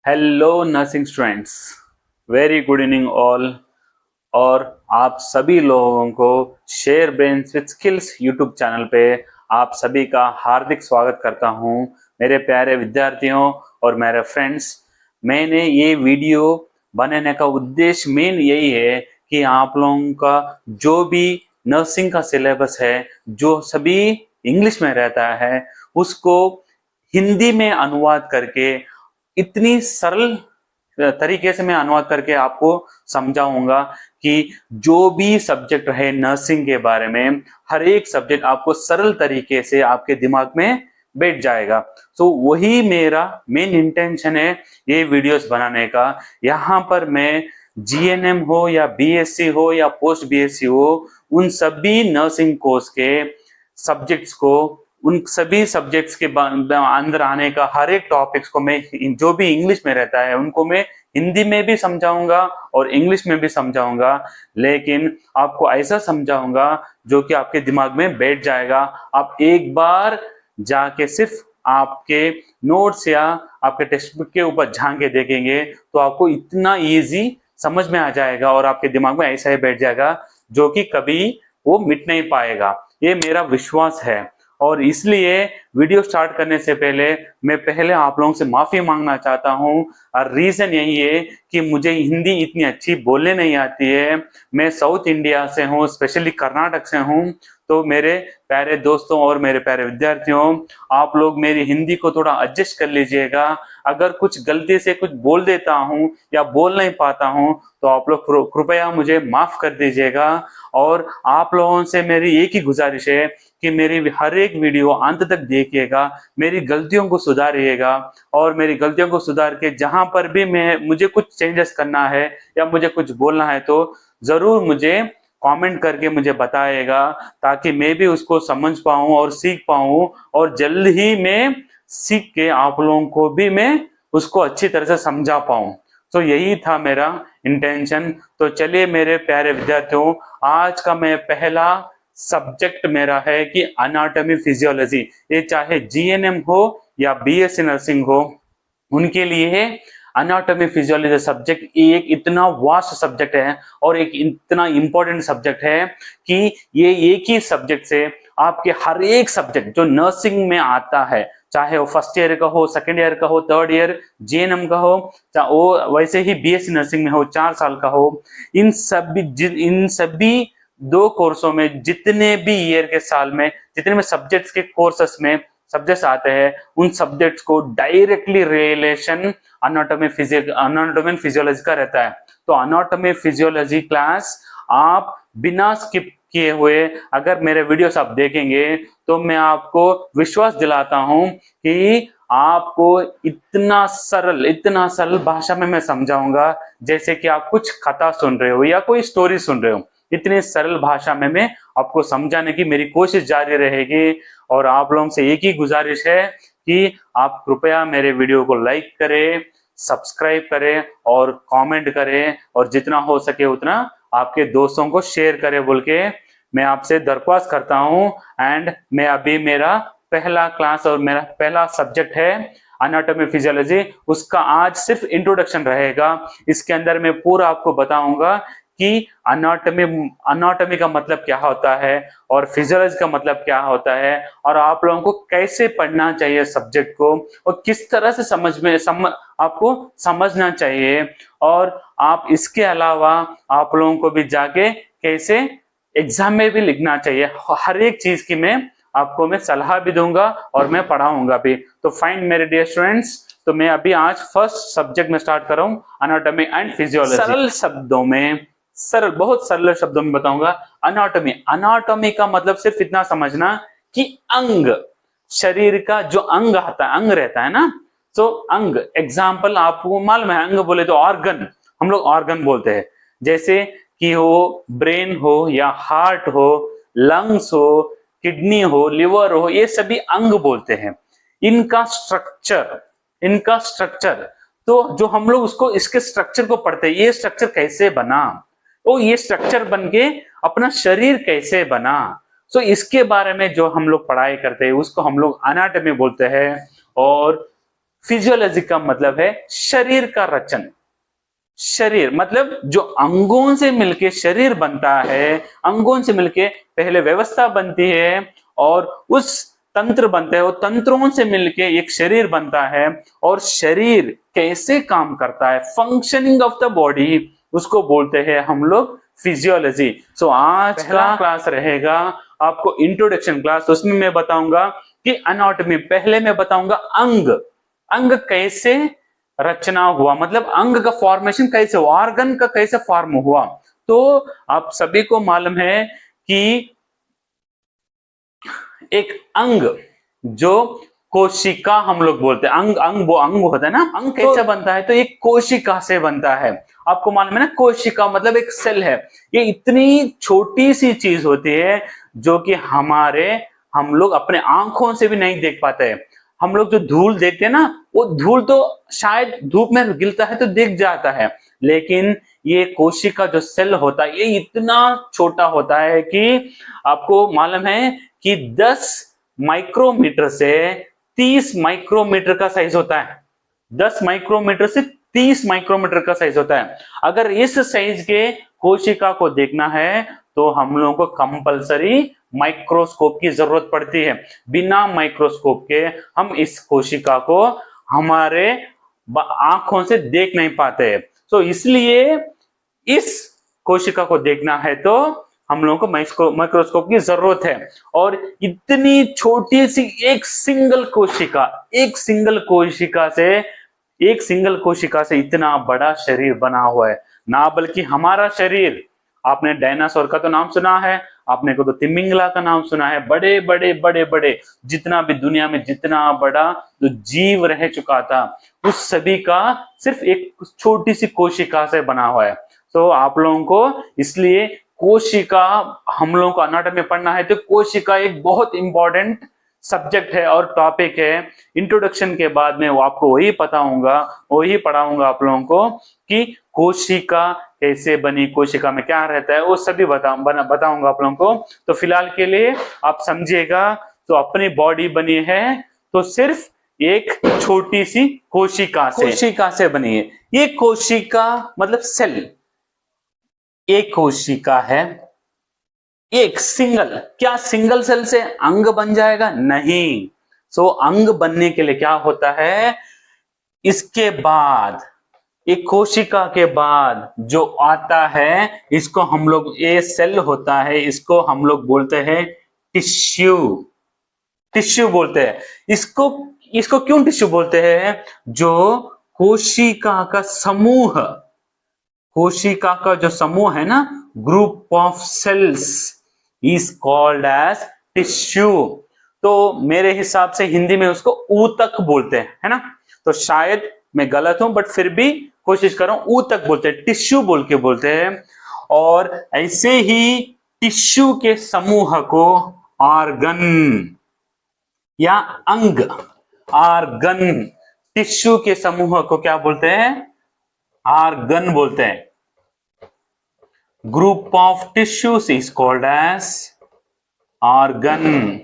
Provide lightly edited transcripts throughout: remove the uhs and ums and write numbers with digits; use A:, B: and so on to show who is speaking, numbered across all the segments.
A: Hello nursing students, very good evening all. और आप सभी लोगों को share brains with skills YouTube channel पे आप सभी का हार्दिक स्वागत करता हूं। मेरे प्यारे विद्यार्थियों और मेरे फ्रेंड्स, मैंने ये वीडियो बनाने का उद्देश्य मेन यही है कि आप लोगों का जो भी नर्सिंग का सिलेबस है, जो सभी इंग्लिश में रहता है, उसको हिंदी में अनुवाद करके इतनी सरल तरीके से मैं अनुवाद करके आपको समझाऊंगा कि जो भी सब्जेक्ट है नर्सिंग के बारे में, हर एक सब्जेक्ट आपको सरल तरीके से आपके दिमाग में बैठ जाएगा। तो वही मेरा मेन इंटेंशन है ये वीडियोस बनाने का। यहाँ पर मैं जीएनएम हो या बीएससी हो या पोस्ट बीएससी हो, उन सभी नर्सिंग कोर्स के सब्जेक्ट्स को, उन सभी सब्जेक्ट्स के अंदर आने का हर एक टॉपिक्स को मैं, जो भी इंग्लिश में रहता है उनको मैं हिंदी में भी समझाऊंगा और इंग्लिश में भी समझाऊंगा, लेकिन आपको ऐसा समझाऊंगा जो कि आपके दिमाग में बैठ जाएगा। आप एक बार जाके सिर्फ आपके नोट्स या आपके टेक्स्ट बुक के ऊपर झांक के देखेंगे तो आपको इतना इजी समझ में आ जाएगा और आपके दिमाग में ऐसा ही बैठ जाएगा जो कि कभी वो मिट नहीं पाएगा। ये मेरा विश्वास है। और इसलिए वीडियो स्टार्ट करने से पहले मैं पहले आप लोगों से माफी मांगना चाहता हूं। और रीजन यही है कि मुझे हिंदी इतनी अच्छी बोलने नहीं आती है। मैं साउथ इंडिया से हूं, स्पेशली कर्नाटक से हूं। तो मेरे प्यारे दोस्तों और मेरे प्यारे विद्यार्थियों, आप लोग मेरी हिंदी को थोड़ा एडजस्ट कर लीजिएगा। अगर कुछ गलती से कुछ बोल देता हूं या बोल नहीं पाता हूं तो आप लोग कृपया मुझे माफ कर दीजिएगा। और आप लोगों से मेरी एक ही गुजारिश है कि मेरी हर एक वीडियो अंत तक देखिएगा, मेरी गलतियों को सुधारिएगा। और मेरी गलतियों को सुधार के जहां पर भी मुझे कुछ चेंजेस करना है या मुझे कुछ बोलना है तो जरूर मुझे कमेंट करके मुझे बताइएगा, ताकि मैं भी उसको समझ पाऊं और सीख पाऊं। और जल्द ही मैं सीख के आप लोगों को भी मैं उसको अच्छी तरह से समझा पाऊं। तो यही था मेरा इंटेंशन। तो चलिए मेरे प्यारे विद्यार्थियों, आज का मैं पहला सब्जेक्ट मेरा है कि अनाटॉमी फिजियोलॉजी। ये चाहे जीएनएम हो या बीएससी नर्सिंग हो, उनके लिए अनाटॉमी फिजियोलॉजी सब्जेक्ट एक इतना वास्ट सब्जेक्ट है और एक इतना इंपॉर्टेंट सब्जेक्ट है कि ये एक ही सब्जेक्ट से आपके हर एक सब्जेक्ट जो नर्सिंग में आता है, चाहे वो फर्स्ट ईयर का हो, सेकेंड ईयर का हो, थर्ड ईयर जीएनएम का हो, चाहे वो वैसे ही बीएससी नर्सिंग में हो 4 साल का हो, इन सभी 2 कोर्सों में जितने भी ईयर के साल में जितने भी सब्जेक्ट्स के कोर्सेस में सब्जेक्ट्स आते हैं, उन सब्जेक्ट्स को डायरेक्टली रिलेशन अनाटॉमी फिजियोलॉजी का रहता है। तो अनाटॉमी फिजियोलॉजी क्लास आप बिना स्किप किए हुए अगर मेरे वीडियोस आप देखेंगे तो मैं आपको विश्वास दिलाता हूं कि आपको इतना सरल भाषा में मैं समझाऊंगा जैसे कि आप कुछ कथा सुन रहे हो या कोई स्टोरी सुन रहे हो। इतनी सरल भाषा में मैं आपको समझाने की मेरी कोशिश जारी रहेगी। और आप लोगों से एक ही गुजारिश है कि आप कृपया मेरे वीडियो को लाइक करें, सब्सक्राइब करें और कमेंट करें, और जितना हो सके उतना आपके दोस्तों को शेयर करें बोल के मैं आपसे दरख्वास्त करता हूं। एंड मैं अभी मेरा पहला क्लास और मेरा पहला सब्जेक्ट है अनाटॉमी फिजियोलॉजी, उसका आज सिर्फ इंट्रोडक्शन रहेगा। इसके अंदर मैं पूरा आपको बताऊंगा कि अनाटॉमी का मतलब क्या होता है और फिजियोलॉजी का मतलब क्या होता है, और आप लोगों को कैसे पढ़ना चाहिए सब्जेक्ट को, और किस तरह से आपको समझना चाहिए। और आप इसके अलावा आप लोगों को भी जाके कैसे एग्जाम में भी लिखना चाहिए, हर एक चीज की मैं सलाह भी दूंगा और मैं पढ़ाऊंगा भी। तो फाइन मेरे डियर स्टूडेंट्स, तो मैं अभी आज फर्स्ट सब्जेक्ट में स्टार्ट कर रहा हूं, अनाटॉमी एंड फिजियोलॉजी। बहुत सरल शब्दों में बताऊंगा। अनाटॉमी का मतलब सिर्फ इतना समझना कि अंग, शरीर का जो अंग अंग रहता है ना, तो अंग, एग्जाम्पल आपको मालूम है, अंग बोले तो ऑर्गन, हम लोग ऑर्गन बोलते हैं। जैसे कि हो ब्रेन हो या हार्ट हो, लंग्स हो, किडनी हो, लिवर हो, ये सभी अंग बोलते हैं। इनका स्ट्रक्चर तो जो हम लोग उसको, इसके स्ट्रक्चर को पढ़ते हैं, ये स्ट्रक्चर कैसे बना, तो ये स्ट्रक्चर बन के अपना शरीर कैसे बना, सो इसके बारे में जो हम लोग पढ़ाई करते हैं उसको हम लोग अनाटॉमी बोलते हैं। और फिजियोलॉजी का मतलब है शरीर का रचन। शरीर मतलब जो अंगों से मिलके शरीर बनता है, अंगों से मिलके पहले व्यवस्था बनती है और उस तंत्र बनते हैं, वो तंत्रों से मिलके एक शरीर बनता है। और शरीर कैसे काम करता है, फंक्शनिंग ऑफ द बॉडी, उसको बोलते हैं हम लोग फिजियोलॉजी। सो आज का क्लास रहेगा आपको इंट्रोडक्शन क्लास, उसमें मैं बताऊंगा कि एनाटॉमी, पहले मैं बताऊंगा अंग, अंग कैसे रचना हुआ, मतलब अंग का फॉर्मेशन कैसे हुआ, ऑर्गन का कैसे फॉर्म हुआ। तो आप सभी को मालूम है कि एक अंग जो कोशिका हम लोग बोलते हैं, अंग अंग वो अंग होता है ना, अंग कैसे बनता है, तो एक कोशिका से बनता है। आपको मालूम है ना, कोशिका मतलब एक सेल है। ये इतनी छोटी सी चीज होती है जो कि हम लोग अपने आंखों से भी नहीं देख पाते। हम लोग जो धूल देखते हैं ना, वो धूल तो शायद धूप में गिरता है तो दिख जाता है, लेकिन ये कोशिका जो सेल होता है, ये इतना छोटा होता है कि आपको मालूम है कि 10 माइक्रोमीटर से 30 माइक्रोमीटर का साइज होता है। 10 माइक्रोमीटर से 30 माइक्रोमीटर का साइज होता है। अगर इस साइज के कोशिका को देखना है तो हम लोगों को कंपलसरी माइक्रोस्कोप की जरूरत पड़ती है। बिना माइक्रोस्कोप के हम इस कोशिका को हमारे आंखों से देख नहीं पाते। तो इसलिए इस कोशिका को देखना है तो हम लोगों को माइक्रोस्कोप की जरूरत है। और इतनी छोटी सी एक सिंगल कोशिका से इतना बड़ा शरीर बना हुआ है ना, बल्कि हमारा शरीर, आपने डायनासोर का तो नाम सुना है, आपने को तो तिमिंगला का नाम सुना है, बड़े बड़े बड़े बड़े जितना भी दुनिया में जितना बड़ा जो जीव रह चुका था, उस सभी का सिर्फ एक छोटी सी कोशिका से बना हुआ है। तो आप लोगों को इसलिए कोशिका, हम लोगों को एनाटॉमी पढ़ना है तो कोशिका एक बहुत इंपॉर्टेंट सब्जेक्ट है और टॉपिक है। इंट्रोडक्शन के बाद में वो आपको वही पढ़ाऊंगा आप लोगों को कि कोशिका कैसे बनी, कोशिका में क्या रहता है, वो सभी बताऊंगा आप लोगों को। तो फिलहाल के लिए आप समझिएगा, तो अपनी बॉडी बनी है तो सिर्फ एक छोटी सी कोशिका से बनी है। ये कोशिका मतलब सेल, एक कोशिका है, एक सिंगल, क्या सिंगल सेल से अंग बन जाएगा? नहीं। सो अंग बनने के लिए क्या होता है, इसके बाद एक कोशिका के बाद जो आता है, इसको हम लोग, ये सेल होता है, इसको हम लोग बोलते हैं टिश्यू। टिश्यू बोलते हैं इसको। इसको क्यों टिश्यू बोलते हैं? जो कोशिका का समूह, कोशिका का जो समूह है ना, group of cells is called as tissue. तो मेरे हिसाब से हिंदी में उसको ऊतक बोलते हैं, है ना। तो शायद मैं गलत हूं, बट फिर भी कोशिश कर रहा हूं, ऊतक बोलते हैं, टिश्यू बोल के बोलते हैं। और ऐसे ही टिश्यू के समूह को ऑर्गन या अंग, ऑर्गन, टिश्यू के समूह को क्या बोलते हैं? ऑर्गन बोलते हैं। Group of tissues is called as organ.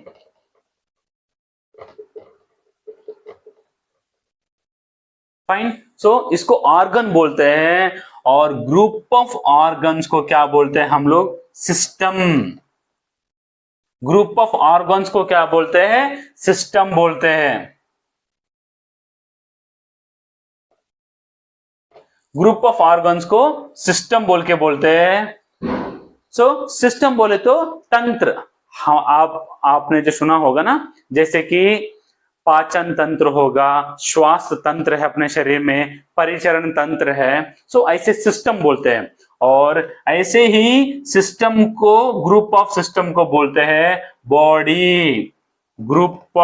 A: Fine. So इसको ऑर्गन बोलते हैं, और ग्रुप ऑफ ऑर्गन्स को क्या बोलते हैं हम लोग? सिस्टम। ग्रुप ऑफ ऑर्गन्स को क्या बोलते हैं? सिस्टम बोलते हैं। ग्रुप ऑफ ऑर्गन्स को सिस्टम बोल के बोलते हैं। सो सिस्टम बोले तो तंत्र। हाँ, आपने जो सुना होगा ना, जैसे कि पाचन तंत्र होगा, श्वास तंत्र है अपने शरीर में, परिचरण तंत्र है। सो ऐसे सिस्टम बोलते हैं। और ऐसे ही सिस्टम को, ग्रुप ऑफ सिस्टम को बोलते हैं बॉडी। ग्रुप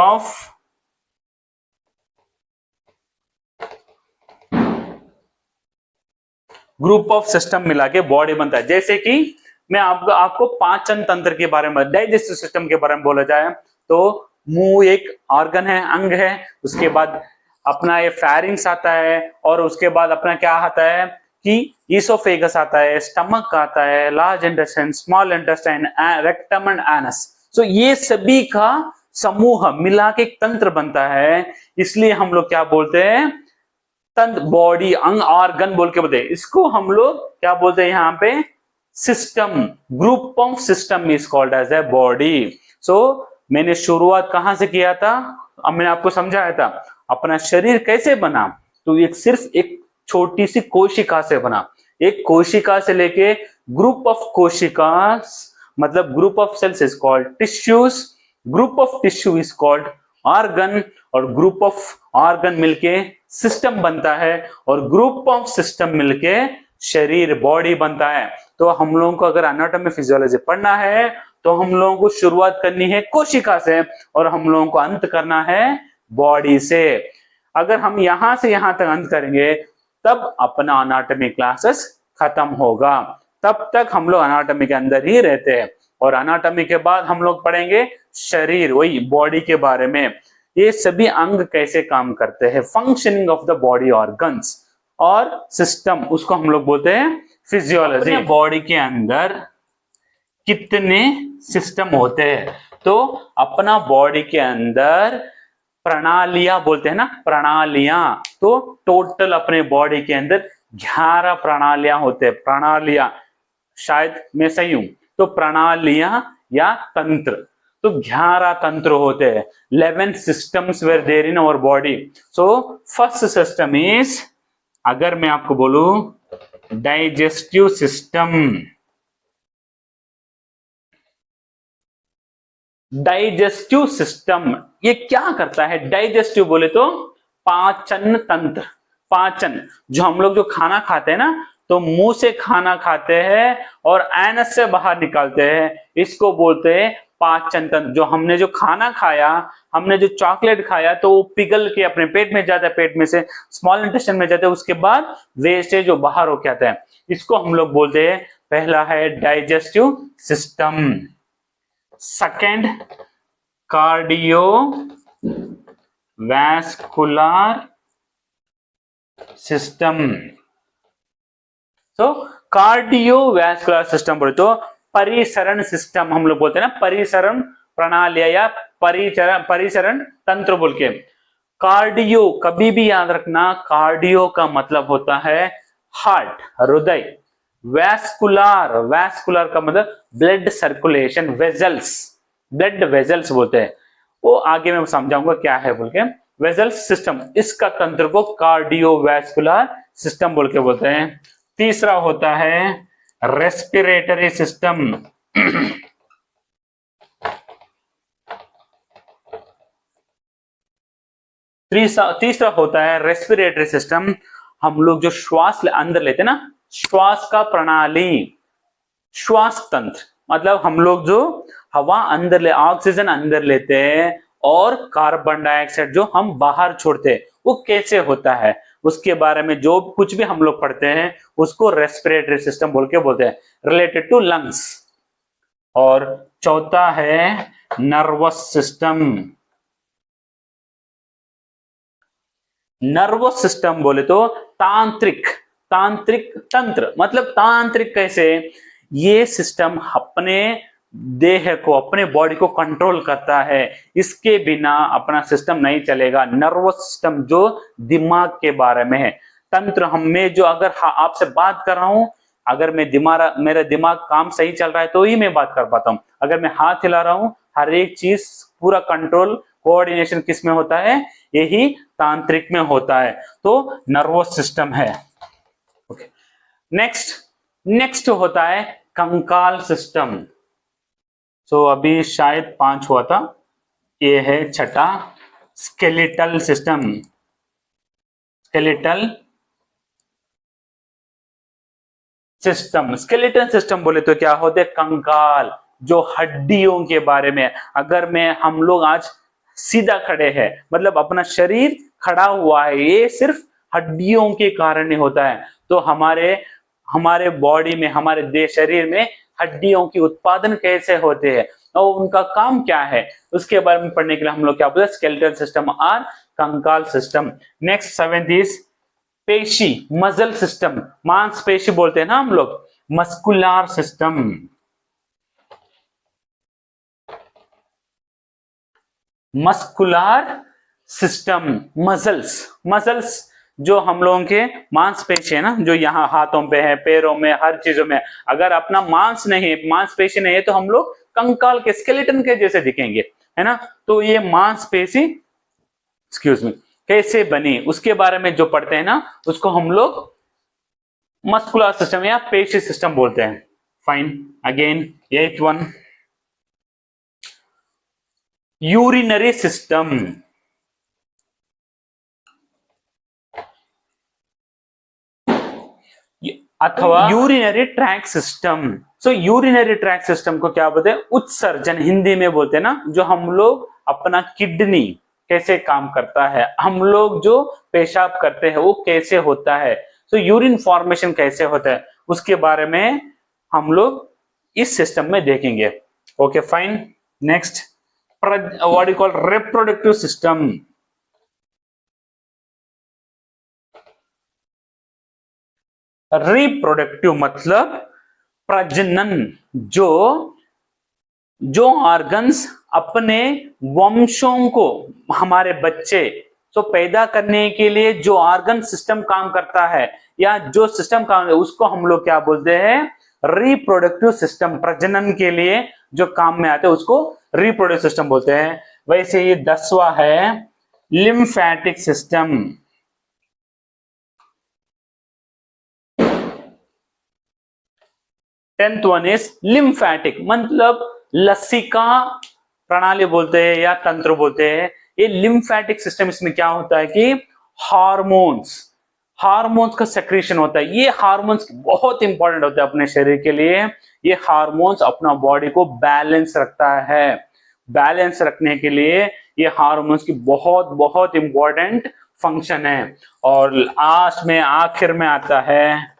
A: ऑफ सिस्टम मिला के बॉडी बनता है। जैसे कि मैं आपको पाचन तंत्र के बारे में, डाइजेस्टिव सिस्टम के बारे में बोला जाए तो मुंह एक ऑर्गन है, अंग है। उसके बाद अपना ये फेरिंग्स आता है, और उसके बाद अपना क्या आता है कि ईसोफेगस आता है, स्टमक आता है, large intestine, small intestine, rectum and anus. So ये सभी का समूह मिला के एक तंत्र बनता है, इसलिए हम लोग क्या बोलते हैं, तंत्र, बॉडी, अंग, ऑर्गन बोल के बोलते हैं। इसको हम लोग क्या बोलते हैं यहाँ पे, system, group of system is called as a body. So मैंने शुरुआत कहां से किया था, अब मैंने आपको समझाया था अपना शरीर कैसे बना, तो एक सिर्फ एक छोटी सी कोशिका से बना। एक कोशिका से लेके ग्रुप ऑफ कोशिका, मतलब group of cells is called tissues, group of tissue is called organ, और ग्रुप ऑफ ऑर्गन मिलके सिस्टम बनता है, और ग्रुप ऑफ सिस्टम मिलके शरीर, बॉडी बनता है। तो हम लोगों को अगर एनाटॉमी फिजियोलॉजी पढ़ना है तो हम लोगों को शुरुआत करनी है कोशिका से, और हम लोगों को अंत करना है बॉडी से। अगर हम यहां से यहां तक अंत करेंगे तब अपना एनाटॉमी क्लासेस खत्म होगा, तब तक हम लोग एनाटॉमी के अंदर ही रहते हैं। और एनाटॉमी के बाद हम लोग पढ़ेंगे शरीर, वही बॉडी के बारे में, ये सभी अंग कैसे काम करते हैं, functioning of the body organs और सिस्टम, उसको हम लोग बोलते हैं फिजियोलॉजी। बॉडी के अंदर कितने सिस्टम होते हैं, तो अपना बॉडी के अंदर प्रणालियां बोलते हैं ना, प्रणालियां, तो टोटल अपने बॉडी के अंदर 11 प्रणालियां होते हैं। प्रणालियां, शायद मैं सही हूं, तो प्रणालियां या तंत्र, तो 11 तंत्र होते हैं। 11 systems were there in our body. So first system is, अगर मैं आपको बोलूं डाइजेस्टिव सिस्टम, डाइजेस्टिव सिस्टम ये क्या करता है, डाइजेस्टिव बोले तो पाचन तंत्र, पाचन, जो हम लोग जो खाना खाते हैं ना, तो मुंह से खाना खाते हैं और एनस से बाहर निकालते हैं, इसको बोलते हैं पाचन तंत्र। जो हमने जो खाना खाया, हमने जो चॉकलेट खाया, तो वो पिघल के अपने पेट में जाता है, पेट में से स्मॉल इंटेस्टाइन में जाता है, उसके बाद वेस्टेज जो बाहर होके आता है, इसको हम लोग बोलते हैं, पहला है digestive system. Second, cardio vascular system. तो कार्डियोवैस्कुलर सिस्टम बोले तो परिसरण सिस्टम हम लोग बोलते हैं ना, परिसरण प्रणालियां या परिसरण तंत्र बोल के। कार्डियो, कभी भी याद रखना, कार्डियो का मतलब होता है हार्ट, हृदय। वैस्कुलर, वैस्कुलर का मतलब blood circulation, vessels, blood vessels बोलते हैं, वो आगे मैं समझाऊंगा क्या है बोल के। वेजल्स सिस्टम, इसका तंत्र को कार्डियोवैस्कुलर सिस्टम बोल के बोलते हैं। तीसरा होता है रेस्पिरेटरी सिस्टम। तीसरा होता है रेस्पिरेटरी सिस्टम। हम लोग जो श्वास अंदर लेते हैं ना, श्वास का प्रणाली, श्वास तंत्र, मतलब हम लोग जो हवा अंदर ले, ऑक्सीजन अंदर लेते हैं और कार्बन डाइऑक्साइड जो हम बाहर छोड़ते हैं, वो कैसे होता है, उसके बारे में जो कुछ भी हम लोग पढ़ते हैं उसको रेस्पिरेटरी सिस्टम बोल के बोलते हैं, रिलेटेड टू लंग्स। और चौथा है नर्वस सिस्टम। नर्वस सिस्टम बोले तो तांत्रिक, तांत्रिक तंत्र, मतलब तांत्रिक कैसे, ये सिस्टम अपने देह को, अपने बॉडी को कंट्रोल करता है, इसके बिना अपना सिस्टम नहीं चलेगा। नर्वस सिस्टम जो दिमाग के बारे में है, तंत्र हमें जो, अगर आपसे बात कर रहा हूं, अगर मैं मेरा दिमाग काम सही चल रहा है तो ही मैं बात कर पाता हूं। अगर मैं हाथ हिला रहा हूं, हर एक चीज पूरा कंट्रोल, कोऑर्डिनेशन किस में होता है, यही तांत्रिक में होता है, तो नर्वस सिस्टम है। ओके, नेक्स्ट होता है कंकाल सिस्टम। तो अभी शायद 5 हुआ था, ये है छठा, skeletal system. Skeletal system, skeletal system बोले तो क्या होते हैं, कंकाल, जो हड्डियों के बारे में। अगर हम लोग आज सीधा खड़े हैं, मतलब अपना शरीर खड़ा हुआ है, ये सिर्फ हड्डियों के कारण ही होता है। तो हमारे बॉडी में, हमारे शरीर में हड्डियों की उत्पादन कैसे होते हैं और उनका काम क्या है, उसके बारे में पढ़ने के लिए हम लोग क्या बोलते हैं, स्केलेटल सिस्टम और कंकाल सिस्टम। नेक्स्ट 7th इज पेशी, मसल सिस्टम, मांसपेशी बोलते हैं ना हम लोग, muscular system. Muscular system, muscles, muscles जो हम लोगों के मांसपेशी है ना, जो यहाँ हाथों पे है, पैरों में, हर चीजों में। अगर अपना मांस नहीं, मांसपेशी नहीं है तो हम लोग कंकाल के, स्केलेटन के जैसे दिखेंगे, है ना। तो ये मांसपेशी, एक्सक्यूज मी, कैसे बनी उसके बारे में जो पढ़ते हैं ना, उसको हम लोग मस्कुलर सिस्टम या पेशी सिस्टम बोलते हैं। Fine, again 8th one, urinary system अथवा यूरिनरी ट्रैक सिस्टम। सो यूरिनरी ट्रैक सिस्टम को क्या बोलते हैं? उत्सर्जन, हिंदी में बोलते हैं ना। जो हम लोग अपना किडनी कैसे काम करता है, हम लोग जो पेशाब करते हैं वो कैसे होता है, तो यूरिन फॉर्मेशन कैसे होता है, उसके बारे में हम लोग इस सिस्टम में देखेंगे। Okay fine, next, what you call reproductive system. Reproductive मतलब प्रजनन, जो जो ऑर्गन्स अपने वंशों को, हमारे बच्चे तो पैदा करने के लिए जो ऑर्गन सिस्टम काम करता है, या जो सिस्टम काम, उसको हम लोग क्या बोलते हैं? Reproductive system. प्रजनन के लिए जो काम में आते हैं उसको रिप्रोडक्टिव सिस्टम बोलते हैं। वैसे ये 10वां है lymphatic system. 10th one is lymphatic, मतलब लसिका प्रणाली बोलते हैं या तंत्र बोलते हैं। ये लिम्फेटिक सिस्टम, इसमें क्या होता है कि हार्मोन्स, हार्मोन्स का सेक्रेशन होता है। ये हार्मोन्स बहुत इंपॉर्टेंट होता है अपने शरीर के लिए। ये हार्मोन्स अपना बॉडी को बैलेंस रखता है। बैलेंस रखने के लिए ये हार्मोन्स की बहुत बहुत इंपॉर्टेंट फंक्शन है। और लास्ट में, आखिर में आता है,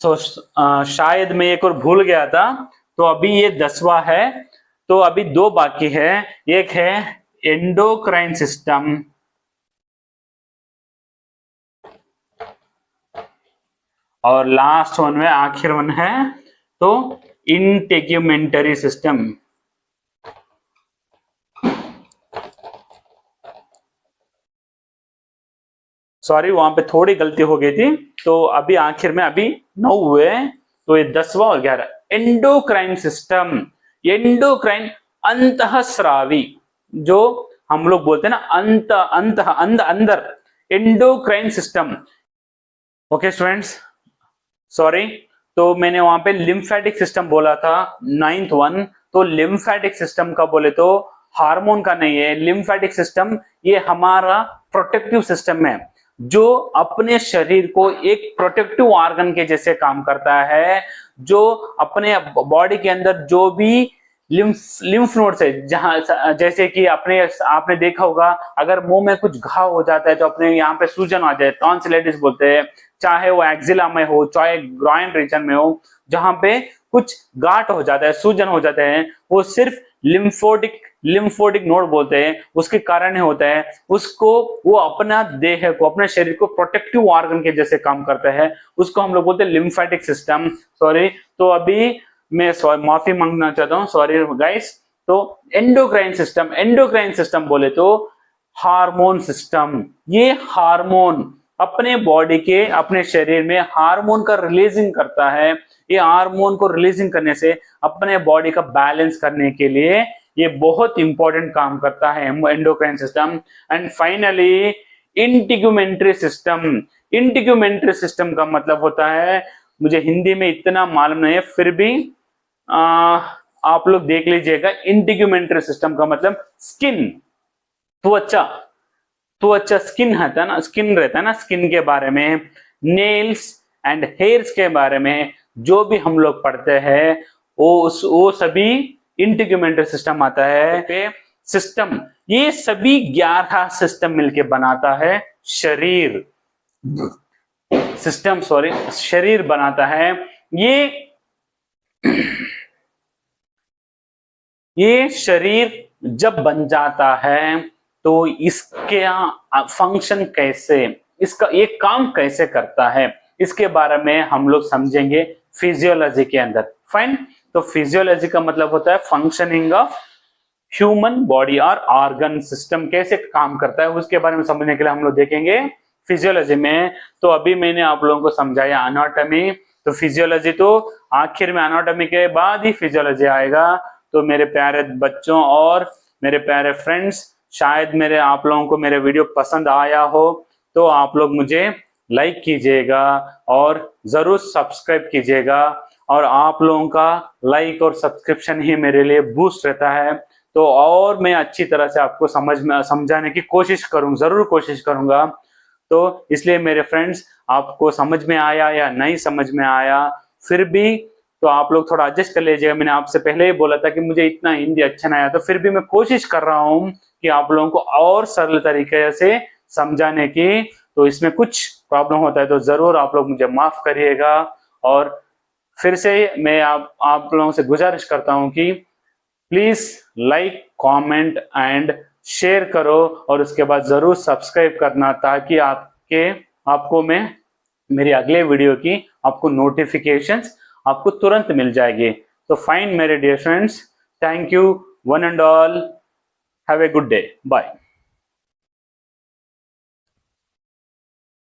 A: तो शायद मैं एक और भूल गया था, तो अभी ये 10वां है, तो अभी 2 बाकी है। एक है एंडोक्राइन सिस्टम, और लास्ट वन में, आखिर वन है, तो इंटेग्यूमेंटरी सिस्टम। सॉरी, वहां पे थोड़ी गलती हो गई थी। तो अभी आखिर में, अभी 9 हुए, तो ये 10वां और 11। एंडोक्राइन सिस्टम, एंडोक्राइन अंतःस्रावी, जो हम लोग बोलते हैं ना, अंत अंत अंद अंदर, endocrine system. Okay students, sorry, तो मैंने वहां पे लिम्फेटिक सिस्टम बोला था 9th वन। तो लिम्फेटिक सिस्टम का बोले तो हार्मोन का नहीं है। लिम्फेटिक सिस्टम ये हमारा प्रोटेक्टिव सिस्टम है, जो अपने शरीर को एक प्रोटेक्टिव ऑर्गन के जैसे काम करता है। जो अपने बॉडी के अंदर जो भी लिम्फ नोड्स है, जहां, जैसे कि आपने देखा होगा, अगर मुंह में कुछ घाव हो जाता है तो अपने यहाँ पे सूजन आ जाए, टॉन्सिलाइटिस बोलते हैं। चाहे वो एक्जिला में हो, चाहे ग्रॉइन रीजन में हो, जहां पे कुछ गांठ हो जाता है, सूजन हो जाते हैं, वो सिर्फ लिम्फोटिक नोड बोलते हैं, उसके कारण ही होता है। उसको, वो अपना देह को, अपने शरीर को प्रोटेक्टिव ऑर्गन के जैसे काम करता है, उसको हम लोग बोलते हैं लिम्फेटिक सिस्टम। सॉरी, तो अभी मैं माफी मांगना चाहता हूँ, सॉरी गाइस। तो एंडोक्राइन सिस्टम, एंडोक्राइन सिस्टम बोले तो हार्मोन सिस्टम। ये हार्मोन अपने बॉडी के, अपने शरीर में हार्मोन का रिलीजिंग करता है। ये हार्मोन को रिलीजिंग करने से अपने बॉडी का बैलेंस करने के लिए ये बहुत इंपॉर्टेंट काम करता है endocrine system. And finally integumentary system. Integumentary system का मतलब होता है, मुझे हिंदी में इतना मालूम नहीं है, फिर भी आप लोग देख लीजिएगा। इंटीग्यूमेंट्री सिस्टम का मतलब स्किन, त्वचा, त्वचा, स्किन रहता है ना, स्किन रहता है ना, स्किन के बारे में, नेल्स एंड हेयर्स के बारे में जो भी हम लोग पढ़ते हैं, वो सभी इंटीग्यूमेंट्री सिस्टम आता है। सिस्टम, ये सभी 11 सिस्टम मिलके बनाता है शरीर। सिस्टम, सॉरी, शरीर बनाता है। ये शरीर जब बन जाता है तो इसके फंक्शन कैसे, इसका एक काम कैसे करता है, इसके बारे में हम लोग समझेंगे फिजियोलॉजी के अंदर। फाइन, तो फिजियोलॉजी का मतलब होता है फंक्शनिंग ऑफ ह्यूमन बॉडी और ऑर्गन सिस्टम कैसे काम करता है उसके बारे में समझने के लिए हम लोग देखेंगे फिजियोलॉजी में। तो अभी मैंने आप लोगों को समझाया एनाटॉमी, तो फिजियोलॉजी तो आखिर में, एनाटॉमी के बाद ही फिजियोलॉजी आएगा। तो मेरे प्यारे बच्चों और मेरे प्यारे फ्रेंड्स, शायद मेरे आप लोगों को मेरे वीडियो पसंद आया हो तो आप लोग मुझे लाइक कीजिएगा और जरूर सब्सक्राइब कीजिएगा। और आप लोगों का लाइक और सब्सक्रिप्शन ही मेरे लिए बूस्ट रहता है। तो और मैं अच्छी तरह से आपको समझाने की कोशिश जरूर कोशिश करूंगा। तो इसलिए मेरे फ्रेंड्स, आपको समझ में आया या नहीं समझ में आया, फिर भी तो आप लोग थोड़ा एडजस्ट कर लीजिएगा। मैंने आपसे पहले ही बोला था कि मुझे इतना हिंदी अच्छा नहीं आया, तो फिर भी मैं कोशिश कर रहा हूँ कि आप लोगों को और सरल तरीके से समझाने की। तो इसमें कुछ प्रॉब्लम होता है तो जरूर आप लोग मुझे माफ करिएगा। और फिर से मैं आप लोगों से गुजारिश करता हूं कि please like, comment and share करो और उसके बाद जरूर सब्सक्राइब करना, ताकि आपको मैं मेरी अगले वीडियो की आपको नोटिफिकेशंस आपको तुरंत मिल जाएगी। तो फाइन मेरे dear friends, thank you one and all, have a good day, bye.